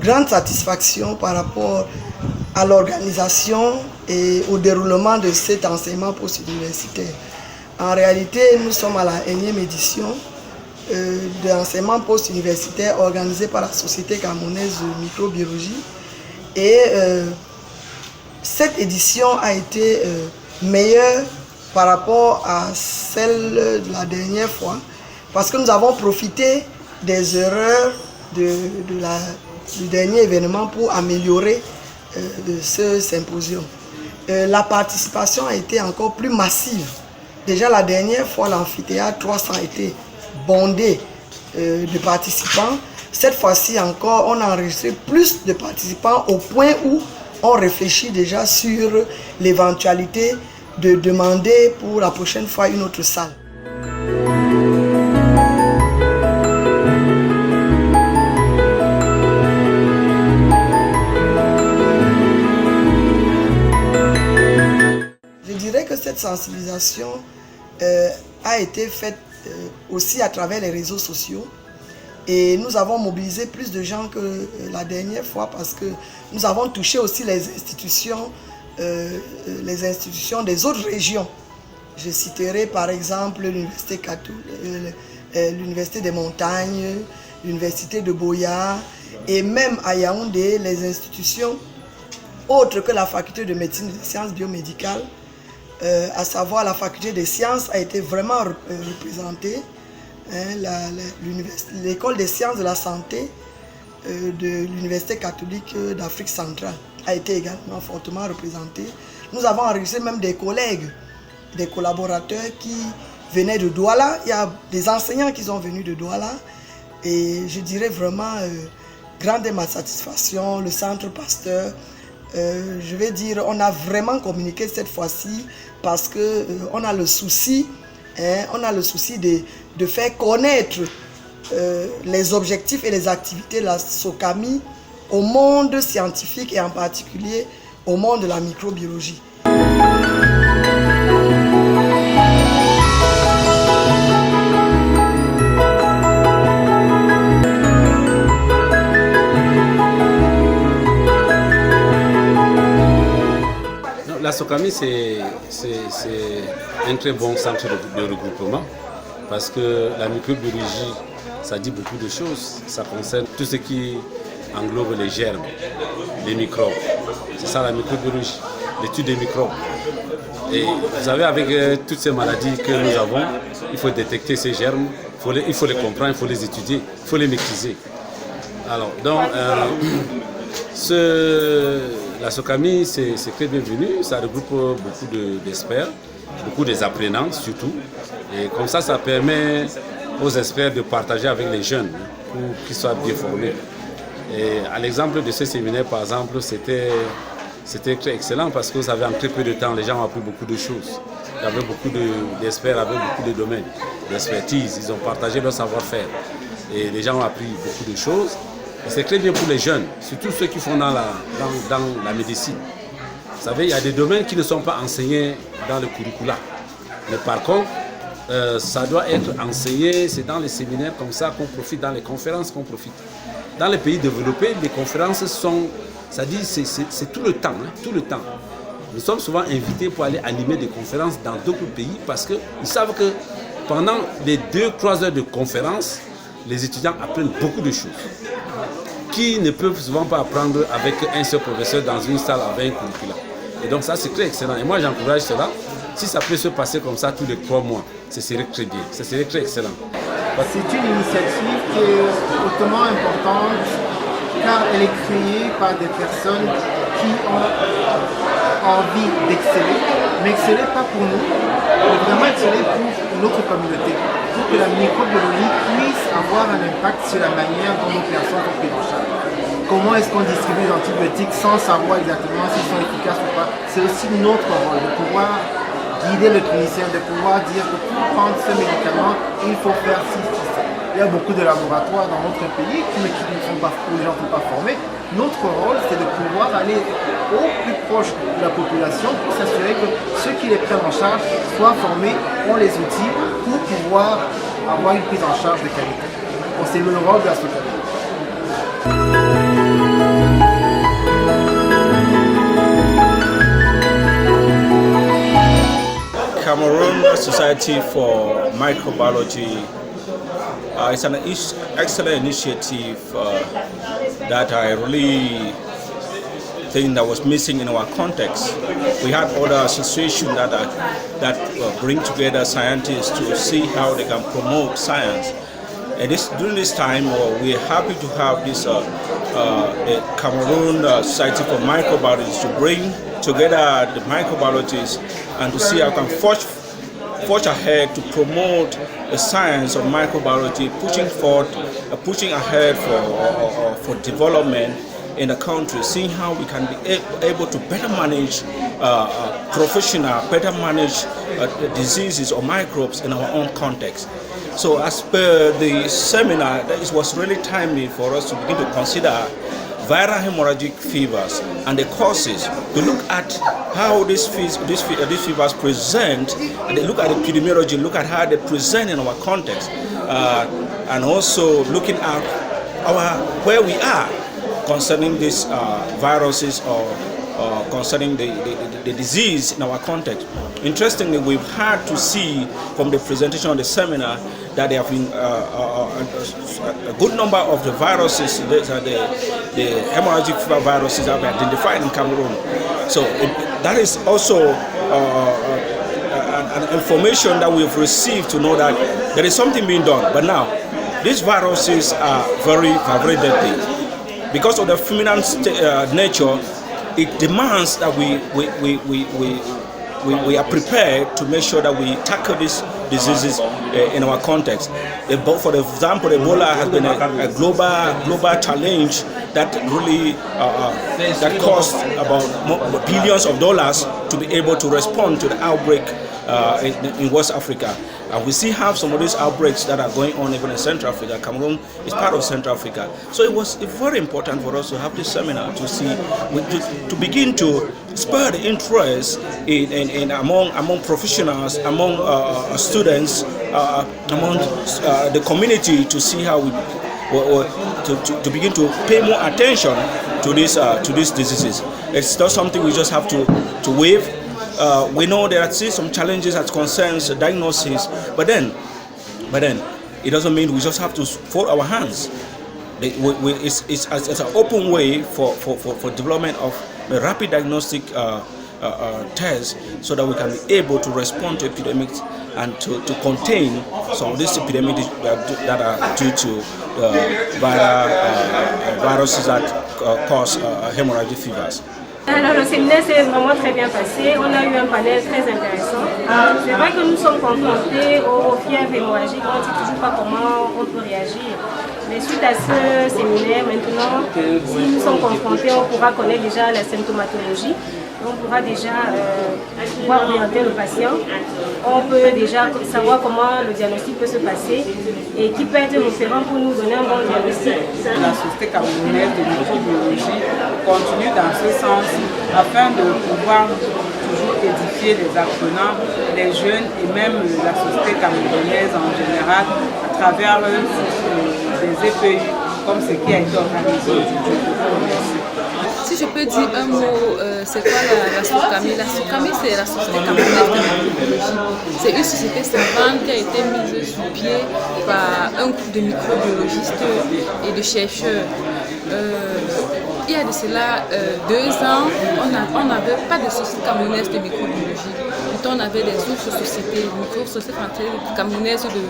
grande satisfaction par rapport à l'organisation et au déroulement de cet enseignement post-universitaire. En réalité, nous sommes à la 1e édition de l'enseignement post-universitaire organisé par la Société camerounaise de microbiologie. Et cette édition a été meilleure par rapport à celle de la dernière fois, parce que nous avons profité des erreurs du dernier événement pour améliorer ce symposium. La participation a été encore plus massive. Déjà la dernière fois, l'amphithéâtre 300 était bondé de participants. Cette fois-ci encore, on a enregistré plus de participants au point où on réfléchit déjà sur l'éventualité de demander pour la prochaine fois une autre salle. Je dirais que cette sensibilisation a été faite aussi à travers les réseaux sociaux. Et nous avons mobilisé plus de gens que la dernière fois parce que nous avons touché aussi les institutions des autres régions. Je citerai par exemple l'Université des Montagnes, l'Université de Boya et même à Yaoundé, les institutions autres que la faculté de médecine et des sciences biomédicales, à savoir la faculté des sciences a été vraiment représentée. L'école des sciences de la santé de l'Université catholique d'Afrique centrale a été également fortement représentée. Nous avons enregistré même des collègues, des collaborateurs qui venaient de Douala. Il y a des enseignants qui sont venus de Douala. Et je dirais vraiment, grande est ma satisfaction, le centre Pasteur. Je vais dire, on a vraiment communiqué cette fois-ci parce qu'on a le souci, de faire connaître les objectifs et les activités de la SOCAMI au monde scientifique et en particulier au monde de la microbiologie. La SOCAMI, c'est un très bon centre de regroupement parce que la microbiologie, ça dit beaucoup de choses. Ça concerne tout ce qui englobe les germes, les microbes. C'est ça la microbiologie, l'étude des microbes. Et vous savez, avec toutes ces maladies que nous avons, il faut détecter ces germes, il faut les comprendre, il faut les étudier, il faut les maîtriser. Alors, donc, la SOCAMI, c'est très bienvenu, ça regroupe beaucoup d'experts, beaucoup d'apprenants surtout. Et comme ça permet aux experts de partager avec les jeunes pour qu'ils soient bien formés. Et à l'exemple de ce séminaire, par exemple, c'était très excellent parce que vous savez, en très peu de temps, les gens ont appris beaucoup de choses. Il y avait beaucoup d'experts avec beaucoup de domaines, d'expertise, ils ont partagé leur savoir-faire. Et les gens ont appris beaucoup de choses. Et c'est très bien pour les jeunes, surtout ceux qui font dans la médecine. Vous savez, il y a des domaines qui ne sont pas enseignés dans le curricula. Mais par contre, ça doit être enseigné, c'est dans les séminaires comme ça qu'on profite, dans les conférences qu'on profite. Dans les pays développés, les conférences sont, c'est tout le temps, tout le temps. Nous sommes souvent invités pour aller animer des conférences dans d'autres pays parce qu'ils savent que pendant les 2-3 heures de conférence, les étudiants apprennent beaucoup de choses qui ne peuvent souvent pas apprendre avec un seul professeur dans une salle avec un curriculum. Et donc ça, c'est très excellent. Et moi, j'encourage cela. Si ça peut se passer comme ça tous les 3 mois, ce serait très bien, ce serait très excellent. C'est une initiative qui est hautement importante car elle est créée par des personnes qui ont envie d'exceller, mais exceller pas pour nous, mais vraiment exceller pour notre communauté, pour que la microbiologie puisse avoir un impact sur la manière dont nos personnes sont prises en charge. Comment est-ce qu'on distribue les antibiotiques sans savoir exactement s'ils sont efficaces ou pas? C'est aussi notre rôle de pouvoir guider le clinicien, de pouvoir dire que pour prendre ce médicament, il faut faire ci, ci, ça. Il y a beaucoup de laboratoires dans notre pays qui ne sont pas, où les gens ne sont pas formés. Notre rôle, c'est de pouvoir aller au plus proche de la population pour s'assurer que ceux qui les prennent en charge soient formés, ont les outils pour pouvoir avoir une prise en charge de qualité. Donc c'est le rôle de la société. Cameroon Society for Microbiology is an excellent initiative that I really think that was missing in our context. We had other associations that bring together scientists to see how they can promote science. And during this time, we are happy to have this the Cameroon Society for Microbiology to bring together the microbiologists and to see how we can forge ahead to promote the science of microbiology, pushing ahead for development in the country, seeing how we can be able to better manage better manage diseases or microbes in our own context. So as per the seminar, it was really timely for us to begin to consider viral hemorrhagic fevers and the causes, to look at how these fevers present, and they look at epidemiology, look at how they present in our context, and also looking at where we are concerning these viruses or concerning the disease in our context. Interestingly, we've had to see from the presentation of the seminar that there have been a good number of the viruses, the hemorrhagic fever viruses have been identified in Cameroon. So that is also an information that we've received to know that there is something being done. But now, these viruses are very deadly. Because of the fulminant nature, it demands that we are prepared to make sure that we tackle these diseases in our context. For example, Ebola has been a global challenge that really that cost about billions of dollars to be able to respond to the outbreak in West Africa. And we still have some of these outbreaks that are going on even in Central Africa. Cameroon is part of Central Africa. So it was very important for us to have this seminar to see, to begin to spur the interest among professionals, among students, among the community, to see how we to begin to pay more attention to these diseases. It's not something we just have to waive. We know there are still some challenges as concerns diagnosis, but then it doesn't mean we just have to fold our hands. It's an open way for development of a rapid diagnostic tests, so that we can be able to respond to epidemics and to contain some of these epidemics that are due to viruses that cause hemorrhagic fevers. Alors le séminaire s'est vraiment très bien passé, on a eu un panel très intéressant. C'est vrai que nous sommes confrontés aux fièvres hémorragiques, on ne sait toujours pas comment on peut réagir. Mais suite à ce séminaire, maintenant, si nous sommes confrontés, on pourra connaître déjà la symptomatologie. On pourra déjà pouvoir orienter le patient. On peut déjà savoir comment le diagnostic peut se passer et qui peut être référent pour nous donner un bon diagnostic. La Société camerounaise de microbiologie continue dans ce sens afin de pouvoir toujours édifier les apprenants, les jeunes et même la société camerounaise en général à travers des EPU comme ce qui a été organisé aujourd'hui. Si je peux dire un mot, c'est quoi la SOCAMI? La SOCAMI, c'est la Société camerounaise de microbiologie. C'est une société savante qui a été mise sur pied par un groupe de microbiologistes et de chercheurs. Il y a de cela 2 ans, on n'avait pas de société camerounaise de microbiologie. Plutôt, on avait des autres sociétés, société camerounaise de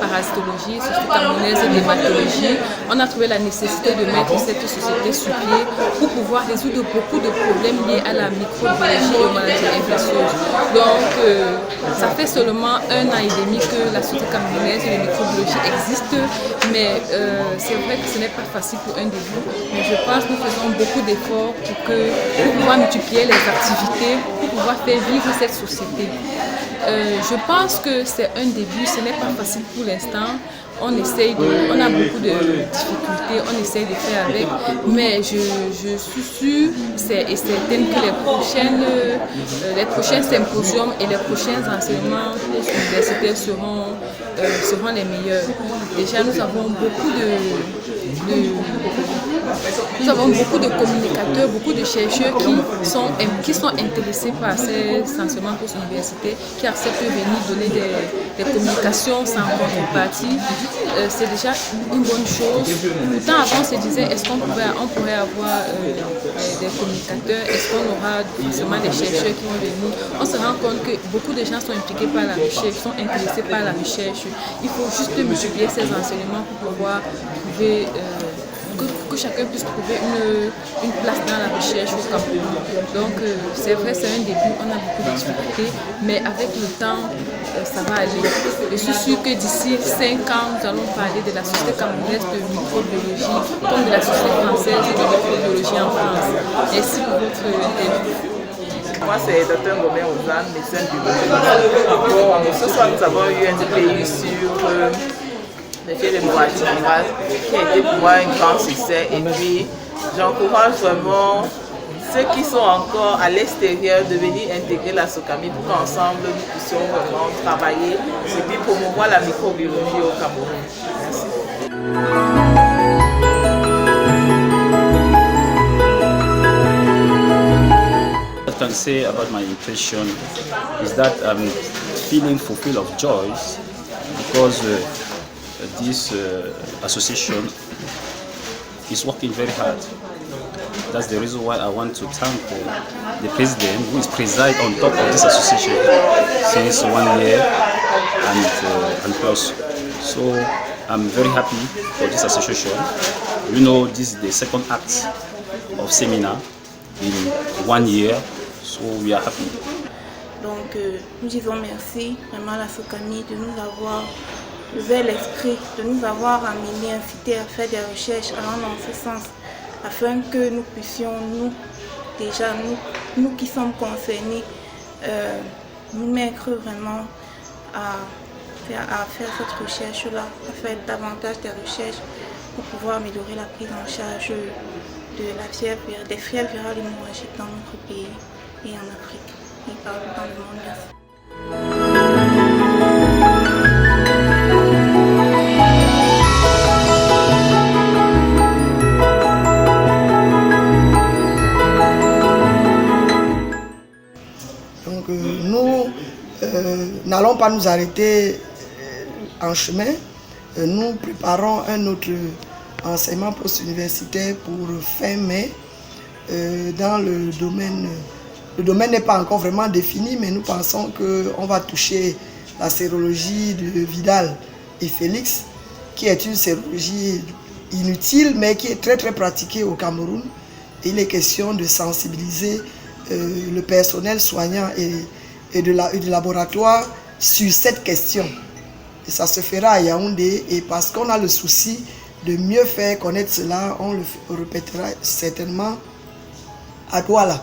parasitologie, société camerounaise d'hématologie. On a trouvé la nécessité de mettre cette société sur pied pour pouvoir résoudre beaucoup de problèmes liés à la microbiologie et aux maladies infectieuses. Donc, ça fait seulement 1 an et demi que la société camerounaise de microbiologie existe, mais c'est vrai que ce n'est pas facile pour un début. Mais je pense que nous faisons beaucoup d'efforts pour pouvoir multiplier les activités, pour pouvoir faire vivre cette société. Je pense que c'est un début, ce n'est pas facile pour l'instant. On a beaucoup de difficultés, on essaye de faire avec, mais je suis sûre et certaine que les prochains symposiums et les prochains enseignements universitaires seront les meilleurs. Déjà, nous avons beaucoup Nous avons beaucoup de communicateurs, beaucoup de chercheurs qui sont intéressés par ces enseignements post-universitaires, qui acceptent de venir donner des communications sans contrepartie. C'est déjà une bonne chose. Pourtant, avant, on se disait, est-ce qu'on pourrait avoir des communicateurs, est-ce qu'on aura forcément des chercheurs qui vont venir? On se rend compte que beaucoup de gens sont impliqués par la recherche, sont intéressés par la recherche. Il faut juste multiplier ces enseignements pour pouvoir trouver, que chacun puisse trouver une place dans la recherche au Cameroun. Donc c'est vrai, c'est un début, on a beaucoup de difficultés, mais avec le temps, ça va aller. Je suis sûre que d'ici 5 ans, nous allons parler de la société camerounaise de microbiologie comme de la société française de microbiologie en France. Merci pour votre interview. Moi, c'est Dr Ngomé Ozan, médecin du Bon, ce soir, nous avons eu un pays sur le fait d'hémorragie virale qui a été pour moi un grand succès. Et puis, j'encourage vraiment ceux qui sont encore à l'extérieur de venir intégrer la SOCAMI pour qu'ensemble nous puissions vraiment travailler et puis promouvoir la microbiologie au Cameroun. Merci. What I can say about my impression is that I'm feeling fulfilled of joy because this association is working very hard. That's the reason why I want to thank the president who is preside on top of this association since 1 year and plus. So I'm very happy for this association. You know, this is the second act of seminar in 1 year. So we are happy. Donc nous disons merci vraiment à la SOCAMI de nous avoir ouvert l'esprit, de nous avoir amené, incité à faire des recherches allant dans ce sens, afin que nous puissions, nous qui sommes concernés, nous mettre vraiment à faire cette recherche-là, à faire davantage de recherches pour pouvoir améliorer la prise en charge des fièvres virales hémorragiques dans notre pays et en Afrique et partout dans le monde. Donc nous n'allons pas nous arrêter en chemin. Nous préparons un autre enseignement post-universitaire pour fin mai dans le domaine. Le domaine n'est pas encore vraiment défini, mais nous pensons qu'on va toucher la sérologie de Vidal et Félix, qui est une sérologie inutile, mais qui est très très pratiquée au Cameroun. Il est question de sensibiliser le personnel soignant et de laboratoire sur cette question. Et ça se fera à Yaoundé, et parce qu'on a le souci de mieux faire connaître cela, on le répétera certainement à Douala.